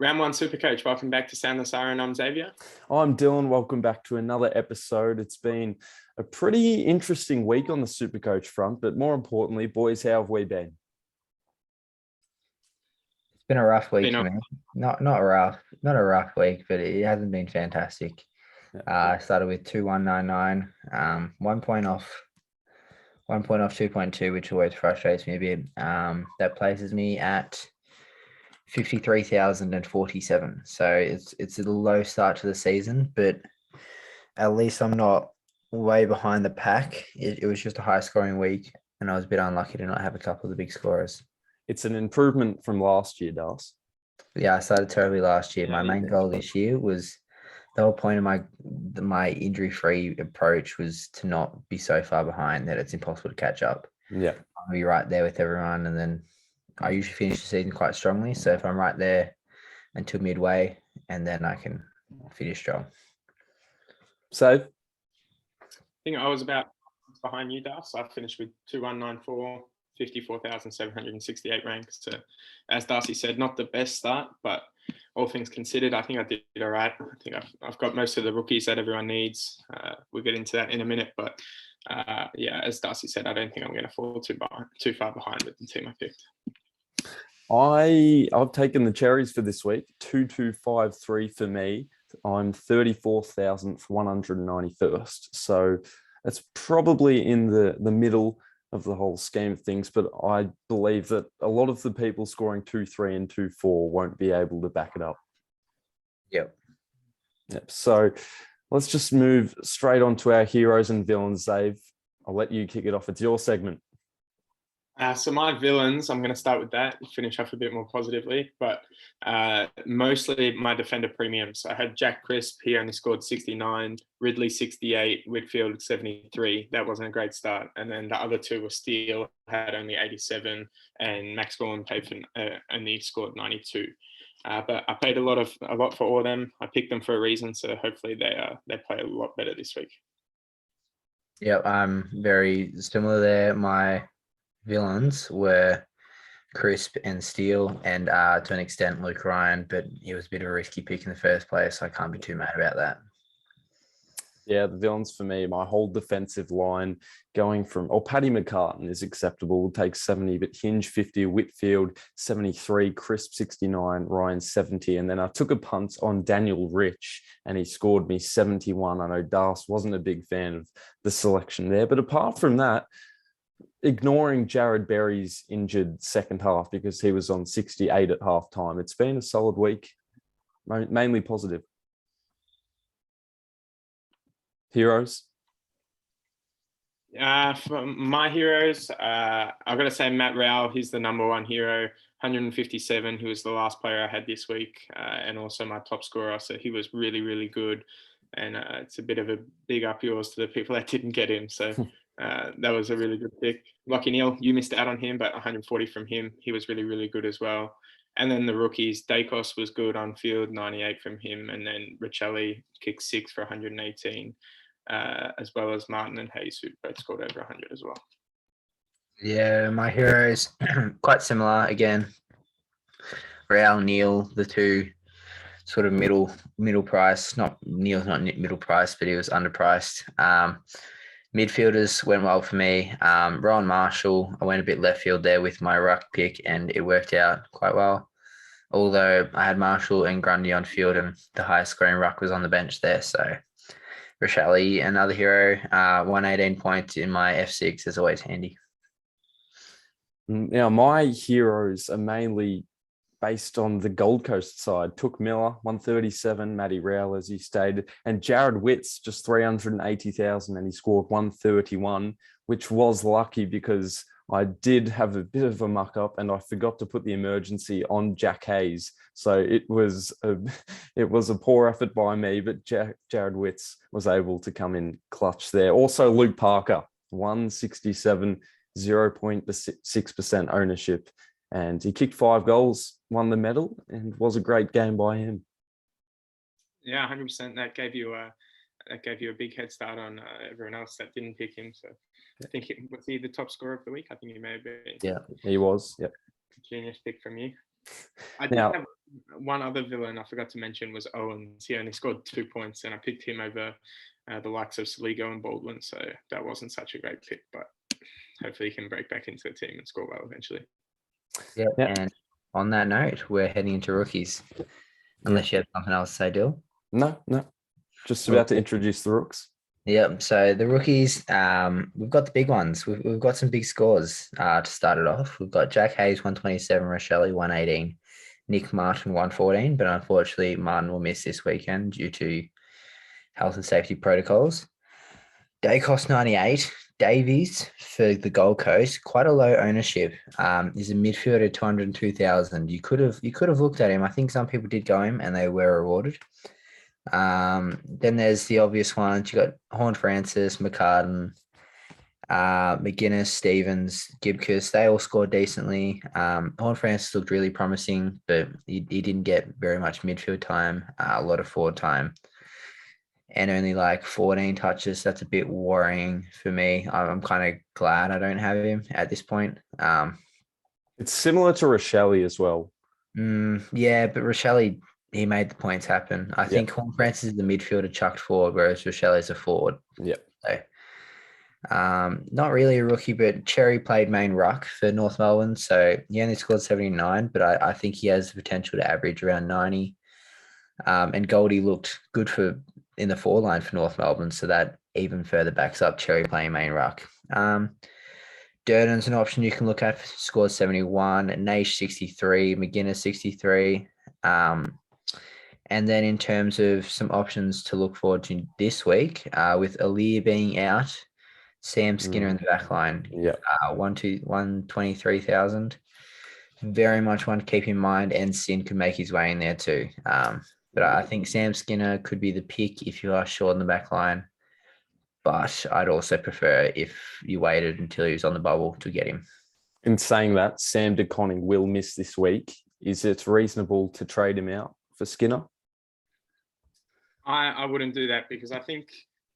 Round one Supercoach. Welcome back to Sound the Siren. I'm Xavier. I'm Dylan. Welcome back to another episode. It's been a pretty interesting week on the Supercoach front, but more importantly, boys, how have we been? It's been a rough week for me. Not a rough week, but it hasn't been fantastic. I started with 2199, 1 point off 2.2, which always frustrates me a bit. That places me at 53,047. So it's a low start to the season, but at least I'm not way behind the pack. It was just a high scoring week, and I was a bit unlucky to not have a couple of the big scorers. It's an improvement from last year, Das. Yeah, I started terribly last year. My main goal this year was the whole point of my injury-free approach was to not be so far behind that it's impossible to catch up. Yeah, I'll be right there with everyone, and then I usually finish the season quite strongly. So if I'm right there until midway, and then I can finish strong. So I think I was about behind you, Das. I finished with 2194, 54,768 ranks. So, as Darcy said, not the best start, but all things considered, I think I did all right. I think I've got most of the rookies that everyone needs. We'll get into that in a minute, but as Darcy said, I don't think I'm going to fall too far behind with the team I picked. I've taken the cherries for this week. 2253 for me. I'm 34,191st. So it's probably in the middle of the whole scheme of things, but I believe that a lot of the people scoring 2-3 and 2-4 won't be able to back it up. Yep. So let's just move straight on to our heroes and villains. Dave, I'll let you kick it off. It's your segment. So my villains, I'm going to start with that, finish off a bit more positively, but mostly my defender premiums. I had Jack Crisp, he only scored 69, Ridley 68, Whitfield 73. That wasn't a great start. And then the other two were Steele, had only 87, and Max Gorman-Payton only scored 92. But I paid a lot for all of them. I picked them for a reason, so hopefully they play a lot better this week. Yep, I'm very similar there. My villains were Crisp and Steele, and to an extent Luke Ryan, but he was a bit of a risky pick in the first place, so I can't be too mad about that. Yeah, the villains for me, my whole defensive line going from, Paddy McCartan is acceptable, will take 70, but Hinge 50, Whitfield 73, Crisp 69, Ryan 70. And then I took a punt on Daniel Rich and he scored me 71. I know Das wasn't a big fan of the selection there, but apart from that, ignoring Jared Berry's injured second half because he was on 68 at halftime, it's been a solid week, mainly positive. Heroes? For my heroes, I've got to say Matt Rowell, he's the number one hero, 157. He was the last player I had this week, and also my top scorer. So he was really, really good. And it's a bit of a big up yours to the people that didn't get him. So that was a really good pick. Lachie Neale, you missed out on him, but 140 from him. He was really, really good as well. And then the rookies, Dacos was good on field, 98 from him. And then Richelli kicked 6 for 118, as well as Martin and Hayes, who both scored over 100 as well. Yeah, my heroes, quite similar again. Real, Neale, the two sort of middle price. Neale's not middle price, but he was underpriced. Midfielders went well for me. Rowan Marshall, I went a bit left field there with my ruck pick, and it worked out quite well. Although I had Marshall and Grundy on field, and the highest scoring ruck was on the bench there. So Richelli, another hero, 118 points in my F6 is always handy. Now, my heroes are mainly based on the Gold Coast side. Took Miller, 137, Matty Rowell, as you stated, and Jared Witts, just 380,000, and he scored 131, which was lucky because I did have a bit of a muck up and I forgot to put the emergency on Jack Hayes. So it was a poor effort by me, but Jared Witts was able to come in clutch there. Also, Luke Parker, 167, 0.6% ownership. And he kicked 5 goals, won the medal, and was a great game by him. Yeah, 100%. That gave you a big head start on everyone else that didn't pick him. So I think was he the top scorer of the week? I think he may have been. Yeah, he was. Yeah, genius pick from you. one other villain I forgot to mention was Owens. He only scored 2 points, and I picked him over the likes of Saligo and Baldwin. So that wasn't such a great pick, but hopefully he can break back into the team and score well eventually. Yeah. And on that note, we're heading into rookies. Unless you have something else to say, Dill. No. Just about to introduce the rooks. Yep. So the rookies, we've got the big ones. We've got some big scores to start it off. We've got Jack Hayes 127, Rochelle 118, Nick Martin 114, but unfortunately Martin will miss this weekend due to health and safety protocols. Dacos 98, Davies for the Gold Coast, quite a low ownership. Is a midfielder 202,000. You could have looked at him. I think some people did go him and they were rewarded. Then there's the obvious ones. You got Horn Francis, McCartan, McGuinness, Stevens, Gibcus. They all scored decently. Horn Francis looked really promising, but he didn't get very much midfield time, a lot of forward time, and only like 14 touches. That's a bit worrying for me. I'm kind of glad I don't have him at this point. It's similar to Rochelle as well. Yeah, but Rochelle, he made the points happen. I think Horn Francis is the midfielder chucked forward, whereas Rochelle is a forward. Yeah. So, not really a rookie, but Cherry played main ruck for North Melbourne, so he only scored 79, but I think he has the potential to average around 90. And Goldie looked good in the forward line for North Melbourne, so that even further backs up Cherry playing main ruck. Durden's an option you can look at, scored 71, Naish 63, McGuinness 63. And then in terms of some options to look forward to this week, with Aaliyah being out, Sam Skinner in the back line, 123,000. Very much one to keep in mind, and Sin could make his way in there too. But I think Sam Skinner could be the pick if you are short in the back line. But I'd also prefer if you waited until he was on the bubble to get him. In saying that, Sam De Koning will miss this week. Is it reasonable to trade him out for Skinner? I wouldn't do that because I think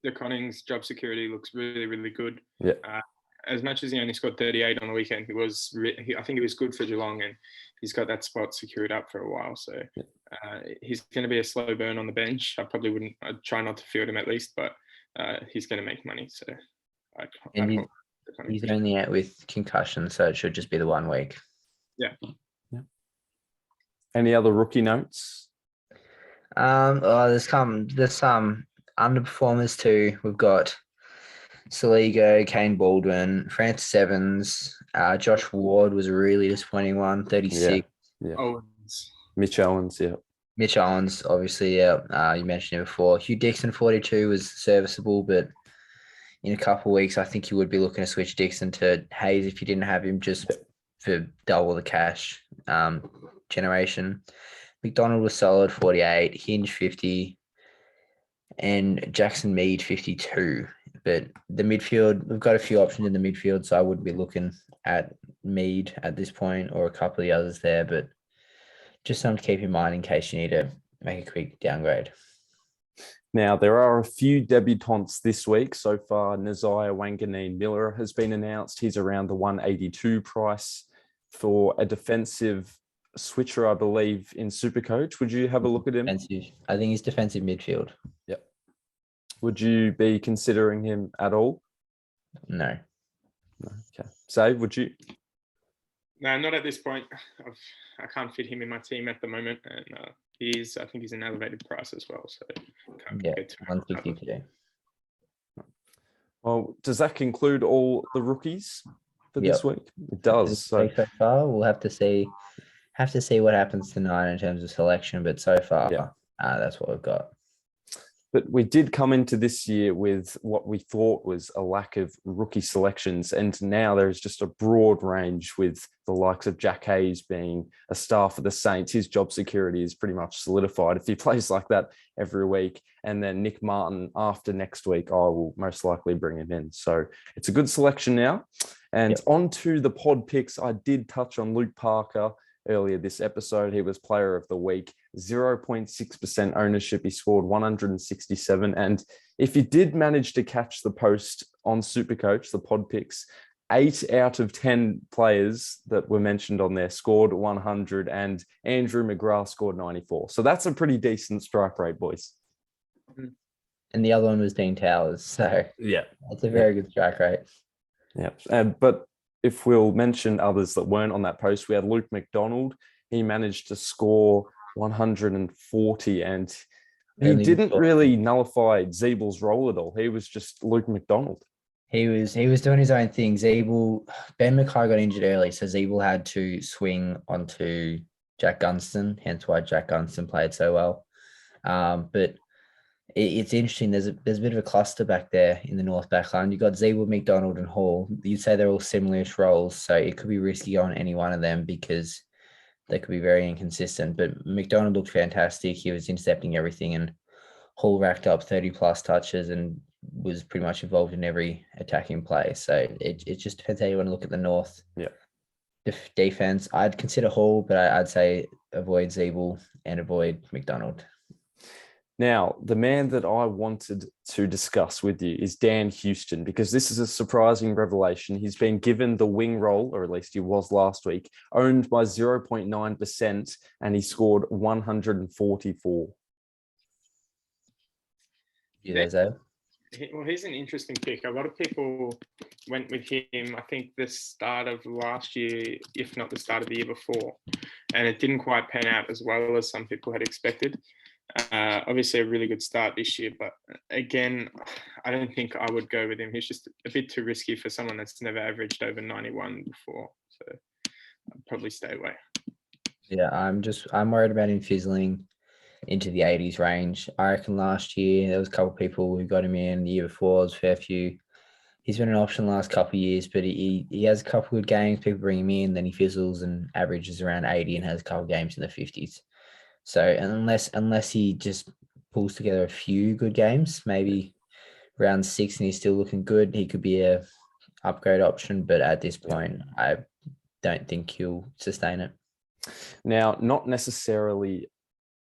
De Koning's job security looks really, really good. Yeah. As much as he only scored 38 on the weekend, I think it was good for Geelong, and he's got that spot secured up for a while. So he's going to be a slow burn on the bench. I'd try not to field him at least, but he's going to make money. So he's only out with concussion, so it should just be the 1 week. Yeah. Any other rookie notes? There's some underperformers too. We've got Saligo, Kane Baldwin, Francis Evans, Josh Ward was a really disappointing one, 36. Yeah. Owens. Mitch Owens, yeah. Mitch Owens, obviously, yeah. You mentioned it before. Hugh Dixon, 42, was serviceable, but in a couple of weeks, I think you would be looking to switch Dixon to Hayes if you didn't have him, just for double the cash generation. McDonald was solid, 48, Hinge 50, and Jackson Mead 52. But the midfield, we've got a few options in the midfield, so I wouldn't be looking at Mead at this point or a couple of the others there, but just something to keep in mind in case you need to make a quick downgrade. Now, there are a few debutants this week. So far, Naziah Wanganeen Miller has been announced. He's around the 182 price for a defensive switcher, I believe, in Supercoach. Would you have a look at him? Defensive. I think he's defensive midfield. Yep. Would you be considering him at all? No. Okay. Save, would you? No, not at this point. I can't fit him in my team at the moment, and I think he's an elevated price as well. So can't get too 152. Well, does that conclude all the rookies for this week? It does. So far, we'll have to see what happens tonight in terms of selection, but so far, that's what we've got. But we did come into this year with what we thought was a lack of rookie selections. And now there is just a broad range with the likes of Jack Hayes being a star for the Saints. His job security is pretty much solidified if he plays like that every week. And then Nick Martin after next week, I will most likely bring him in. So it's a good selection now. And on to the pod picks. I did touch on Luke Parker earlier this episode. He was player of the week, 0.6% ownership. He scored 167. And if you did manage to catch the post on Supercoach, the pod picks, 8 out of 10 players that were mentioned on there scored 100, and Andrew McGrath scored 94. So that's a pretty decent strike rate, boys. And the other one was Dean Towers. So Yeah. that's a very good strike rate. Yeah. But if we'll mention others that weren't on that post, we had Luke McDonald. He managed to score 140, and he didn't really nullify Zeebel's role at all. He was just Luke McDonald. He was doing his own thing. Ben Mackay got injured early, so Zeeble had to swing onto Jack Gunston, hence why Jack Gunston played so well. But it's interesting. There's a bit of a cluster back there in the North back line. You've got Zeeble, McDonald, and Hall. You'd say they're all similar-ish roles, so it could be risky on any one of them because they could be very inconsistent. But McDonald looked fantastic. He was intercepting everything, and Hall racked up 30-plus touches and was pretty much involved in every attacking play. So it just depends how you want to look at the North. Yeah. Defense, I'd consider Hall, but I'd say avoid Zeeble and avoid McDonald. Now, the man that I wanted to discuss with you is Dan Houston, because this is a surprising revelation. He's been given the wing role, or at least he was last week, owned by 0.9%, and he scored 144. Well, he's an interesting pick. A lot of people went with him, I think, the start of last year, if not the start of the year before. And it didn't quite pan out as well as some people had expected. Obviously, a really good start this year. But again, I don't think I would go with him. He's just a bit too risky for someone that's never averaged over 91 before. So I'd probably stay away. Yeah, I'm worried about him fizzling into the 80s range. I reckon last year there was a couple of people who got him in. The year before, there was a fair few. He's been an option the last couple of years, but he has a couple of good games. People bring him in, then he fizzles and averages around 80 and has a couple of games in the 50s. So unless he just pulls together a few good games, maybe round 6 and he's still looking good, he could be a upgrade option. But at this point, I don't think he'll sustain it. Now, not necessarily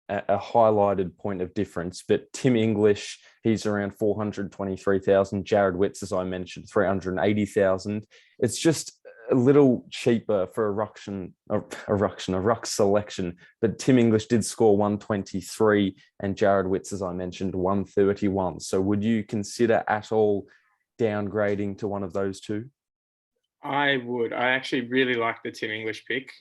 a highlighted point of difference, but Tim English, he's around 423,000. Jared Witts, as I mentioned, 380,000. It's just a little cheaper for a ruck selection. But Tim English did score 123, and Jared Witts, as I mentioned, 131. So would you consider at all downgrading to one of those two? I would. I actually really like the Tim English pick.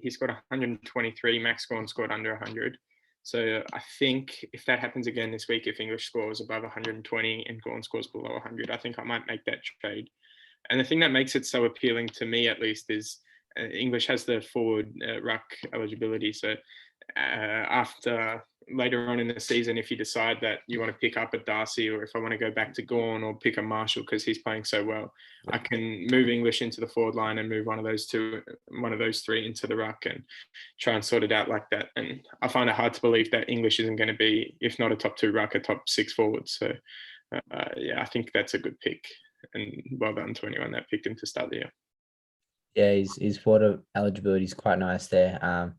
He's got 123. Max Gawn scored under 100. So I think if that happens again this week, if English scores above 120 and Gawn scores below 100, I think I might make that trade. And the thing that makes it so appealing to me, at least, is English has the forward ruck eligibility. So after later on in the season, if you decide that you want to pick up a Darcy, or if I want to go back to Gawn or pick a Marshall because he's playing so well, I can move English into the forward line and move one of those three into the ruck and try and sort it out like that. And I find it hard to believe that English isn't going to be, if not a top 2 ruck, a top 6 forward. So I think that's a good pick. And well done to anyone that picked him to start the year. Yeah, his forward eligibility is quite nice there. I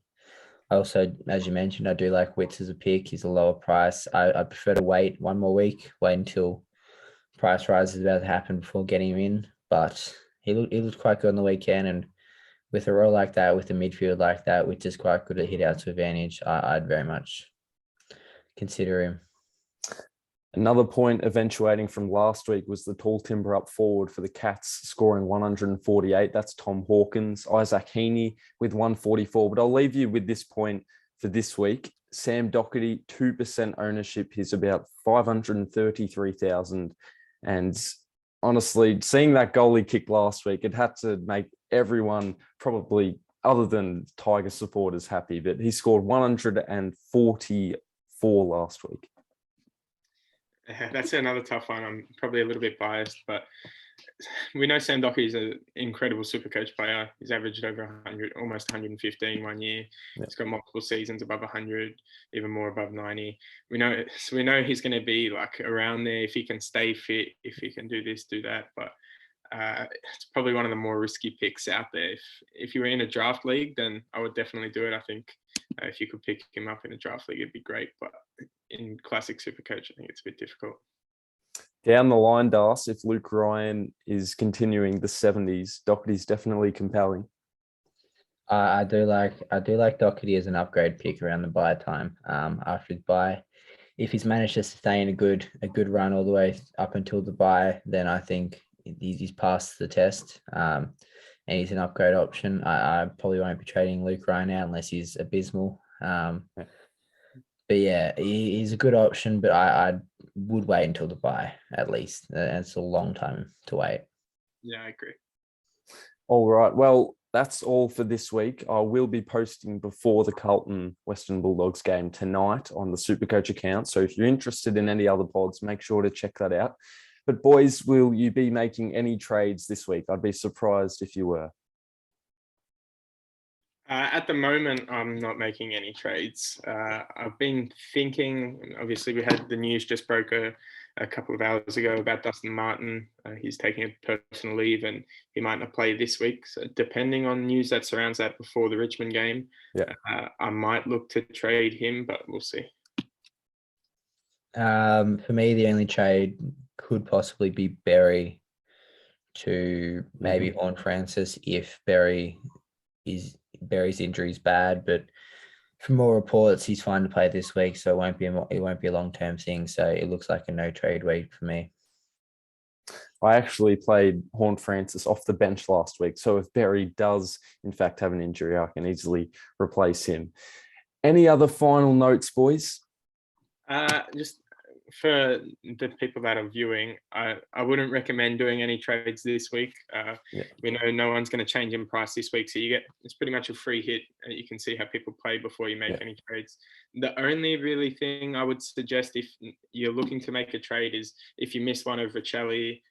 also, as you mentioned, I do like Witts as a pick. He's a lower price. I prefer to wait one more week, wait until price rise is about to happen before getting him in. But he looked quite good on the weekend, and with a role like that, with a midfield like that, which is quite good at hit out to advantage, I'd very much consider him. Another point eventuating from last week was the tall timber up forward for the Cats, scoring 148. That's Tom Hawkins. Isaac Heaney with 144. But I'll leave you with this point for this week. Sam Doherty, 2% ownership. He's about 533,000. And honestly, seeing that goal he kicked last week, it had to make everyone, probably other than Tiger supporters, happy. But he scored 144 last week. That's another tough one. I'm probably a little bit biased, but we know Sam Doherty is an incredible Supercoach player. He's averaged over 100, almost 115 one year. Yeah. He's got multiple seasons above 100, even more above 90. We know he's going to be like around there if he can stay fit, if he can do this, do that. But it's probably one of the more risky picks out there. If you were in a draft league, then I would definitely do it. I think if you could pick him up in a draft league, it'd be great. But in classic Supercoach, I think it's a bit difficult. Down the line, Das, if Luke Ryan is continuing the 70s, Doherty's definitely compelling. I do like Doherty as an upgrade pick around the bye time. After his bye, if he's managed to sustain a good run all the way up until the bye, then I think he's passed the test. And he's an upgrade option. I probably won't be trading Luke Ryan out unless he's abysmal. But yeah, he's a good option, but I would wait until the bye at least. It's a long time to wait. Yeah, I agree. All right. Well, that's all for this week. I will be posting before the Carlton Western Bulldogs game tonight on the Supercoach account. So if you're interested in any other pods, make sure to check that out. But boys, will you be making any trades this week? I'd be surprised if you were. At the moment, I'm not making any trades. I've been thinking, obviously we had the news just broke a couple of hours ago about Dustin Martin. He's taking a personal leave and he might not play this week. So depending on news that surrounds that before the Richmond game, I might look to trade him, but we'll see. For me, the only trade could possibly be Berry to maybe Horn Francis if Berry's injury is bad, but from more reports, he's fine to play this week, so it won't be a long-term thing. So it looks like a no trade week for me. I actually played Horn Francis off the bench last week, so if Berry does in fact have an injury, I can easily replace him. Any other final notes, boys? Just for the people that are viewing, I wouldn't recommend doing any trades this week. We know no one's going to change in price this week, so it's pretty much a free hit. You can see how people play before you make any trades. The only really thing I would suggest if you're looking to make a trade is if you miss one of Riccelli,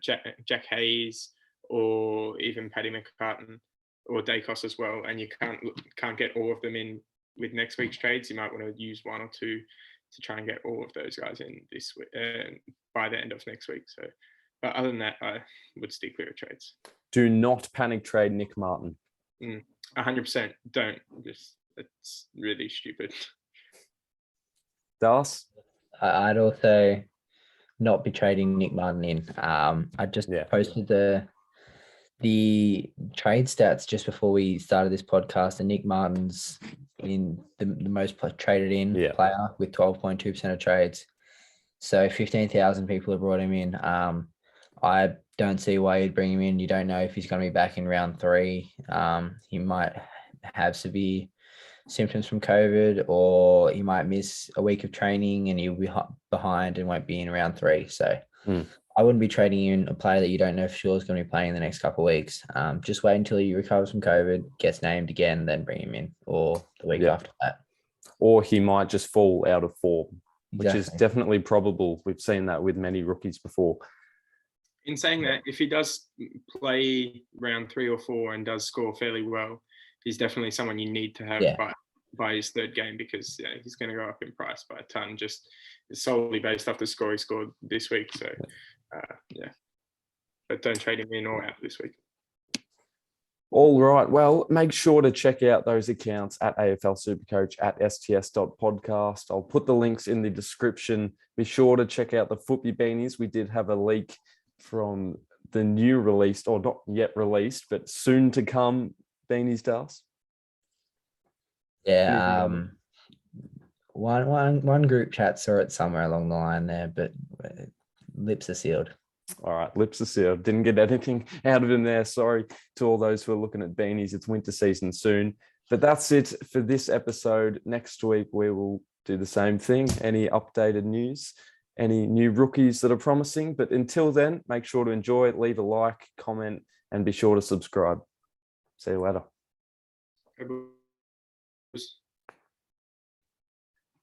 Jack Hayes, or even Paddy McCartan or Dacos as well, and you can't get all of them in with next week's trades, you might want to use one or two to try and get all of those guys in this week, by the end of next week. So, but other than that, I would stick clear of trades. Do not panic trade Nick Martin. 100% don't. It's really stupid. Das? I'd also not be trading Nick Martin in. I just posted the trade stats just before we started this podcast, and Nick Martin's in the most traded in player with 12.2% of trades. So 15,000 people have brought him in. I don't see why you'd bring him in. You don't know if he's going to be back in round 3. He might have severe symptoms from COVID, or he might miss a week of training and he'll be behind and won't be in round 3. So I wouldn't be trading in a player that you don't know for sure is going to be playing in the next couple of weeks. Just wait until he recovers from COVID, gets named again, then bring him in, or the week after that. Or he might just fall out of form, which is definitely probable. We've seen that with many rookies before. In saying that, if he does play round 3 or 4 and does score fairly well, he's definitely someone you need to have by his third game, because he's going to go up in price by a ton, just solely based off the score he scored this week. So, but don't trade him in or out this week. All right. Well, make sure to check out those accounts at AFL Supercoach, at sts.podcast. I'll put the links in the description. Be sure to check out the Footy Beanies. We did have a leak from the new released, or not yet released, but soon to come Beanies, Das. Yeah. One group chat saw it somewhere along the line there, but lips are sealed. All right, lips are sealed. Didn't get anything out of him there. Sorry to all those who are looking at beanies. It's winter season soon. But that's it for this episode. Next week, we will do the same thing. Any updated news, any new rookies that are promising. But until then, make sure to enjoy it, leave a like, comment, and be sure to subscribe. See you later.